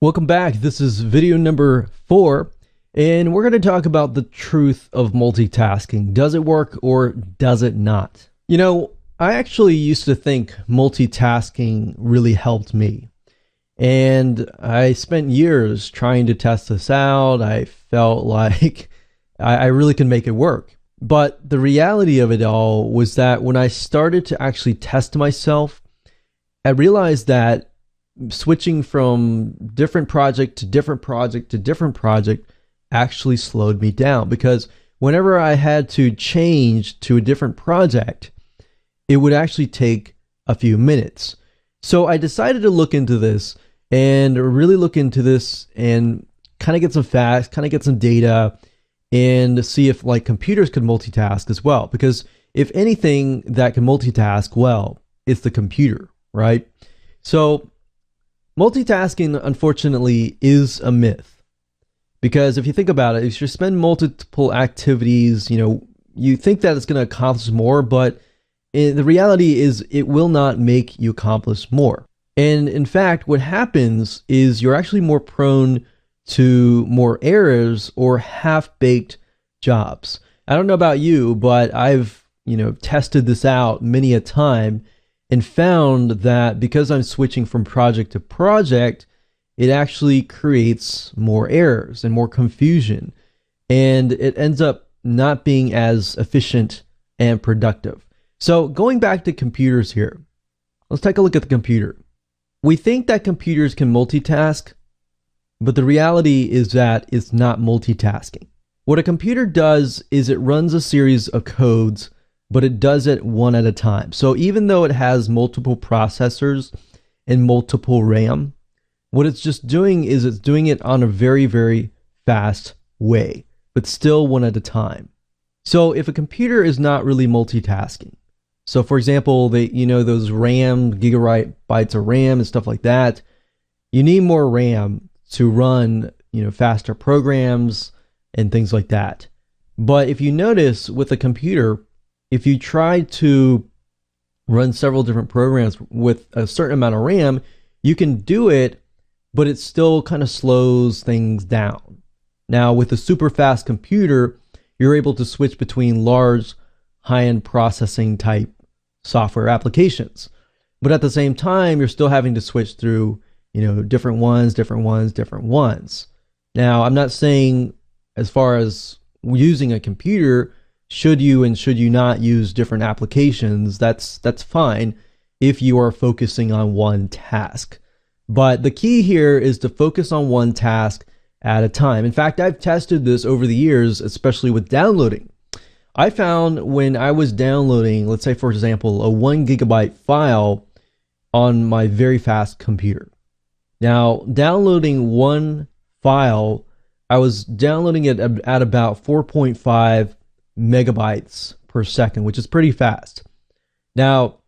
Welcome back. This is video number 4, and we're going to talk about the truth of multitasking. Does it work or does it not? I actually used to think multitasking really helped me, and I spent years trying to test this out. I felt like I really could make it work. But the reality of it all was that when I started to actually test myself, I realized that switching from different project to different project to different project actually slowed me down, because whenever I had to change to a different project, it would actually take a few minutes. So I decided to look into this and really look into this and kind of get some facts, kind of get some data, and see if like computers could multitask as well. Because if anything that can multitask well, it's the computer, right? So multitasking, unfortunately, is a myth, because if you think about it, if you spend multiple activities, you think that it's going to accomplish more, but the reality is it will not make you accomplish more. And in fact, what happens is you're actually more prone to more errors or half-baked jobs. I don't know about you, but I've, tested this out many a time and found that because I'm switching from project to project, it actually creates more errors and more confusion, and it ends up not being as efficient and productive. So going back to computers here, let's take a look at the computer. We think that computers can multitask, but the reality is that it's not multitasking. What a computer does is it runs a series of codes, but it does it one at a time. So even though it has multiple processors and multiple RAM, what it's just doing is it's doing it on a very, very fast way, but still one at a time. So if a computer is not really multitasking, so for example, those RAM, gigabytes of RAM and stuff like that, you need more RAM to run, faster programs and things like that. But if you notice with a computer, if you try to run several different programs with a certain amount of RAM, you can do it, but it still kind of slows things down. Now, with a super fast computer, you're able to switch between large, high-end processing type software applications. But at the same time, you're still having to switch through, different ones. Now, I'm not saying as far as using a computer, should you and should you not use different applications. That's fine if you are focusing on one task. But the key here is to focus on one task at a time. In fact, I've tested this over the years, especially with downloading. I found when I was downloading, let's say for example, a 1 gigabyte file on my very fast computer. Now, downloading one file, I was downloading it at about 4.5 megabytes per second, which is pretty fast. Now,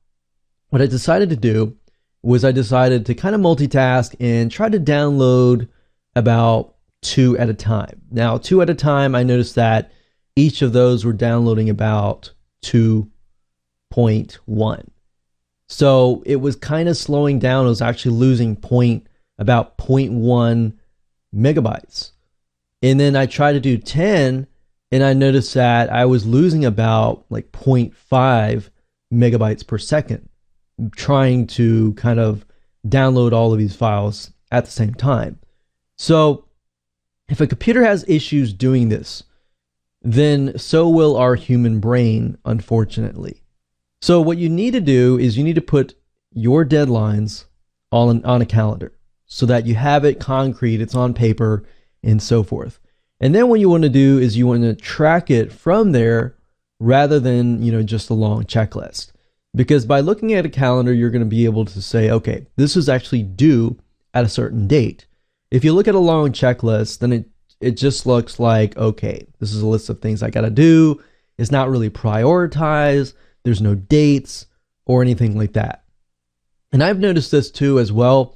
what I decided to do was I decided to kind of multitask and try to download about 2 at a time. Now, 2 at a time, I noticed that each of those were downloading about 2.1. So it was kind of slowing down. It was actually losing about 0.1 megabytes. And then I tried to do 10, and I noticed that I was losing about like 0.5 megabytes per second trying to kind of download all of these files at the same time. So if a computer has issues doing this, then so will our human brain, unfortunately. So what you need to do is you need to put your deadlines on a calendar so that you have it concrete, it's on paper, and so forth. And then what you want to do is you want to track it from there rather than, just a long checklist. Because by looking at a calendar, you're going to be able to say, okay, this is actually due at a certain date. If you look at a long checklist, then it just looks like, okay, this is a list of things I got to do. It's not really prioritized. There's no dates or anything like that. And I've noticed this too as well.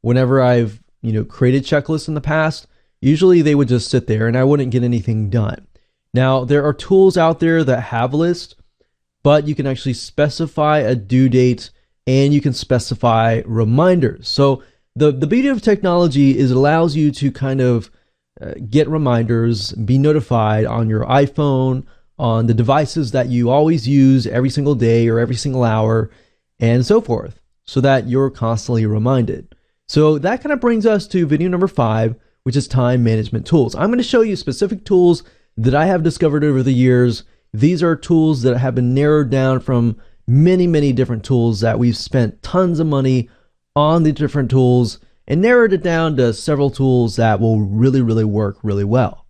Whenever I've, created checklists in the past, usually they would just sit there and I wouldn't get anything done. Now, there are tools out there that have lists, but you can actually specify a due date and you can specify reminders. So The beauty of technology is it allows you to kind of get reminders, be notified on your iPhone, on the devices that you always use every single day or every single hour, and so forth, so that you're constantly reminded. So that kind of brings us to video number 5, which is time management tools. I'm going to show you specific tools that I have discovered over the years. These are tools that have been narrowed down from many, many different tools that we've spent tons of money on the different tools and narrowed it down to several tools that will really, really work really well.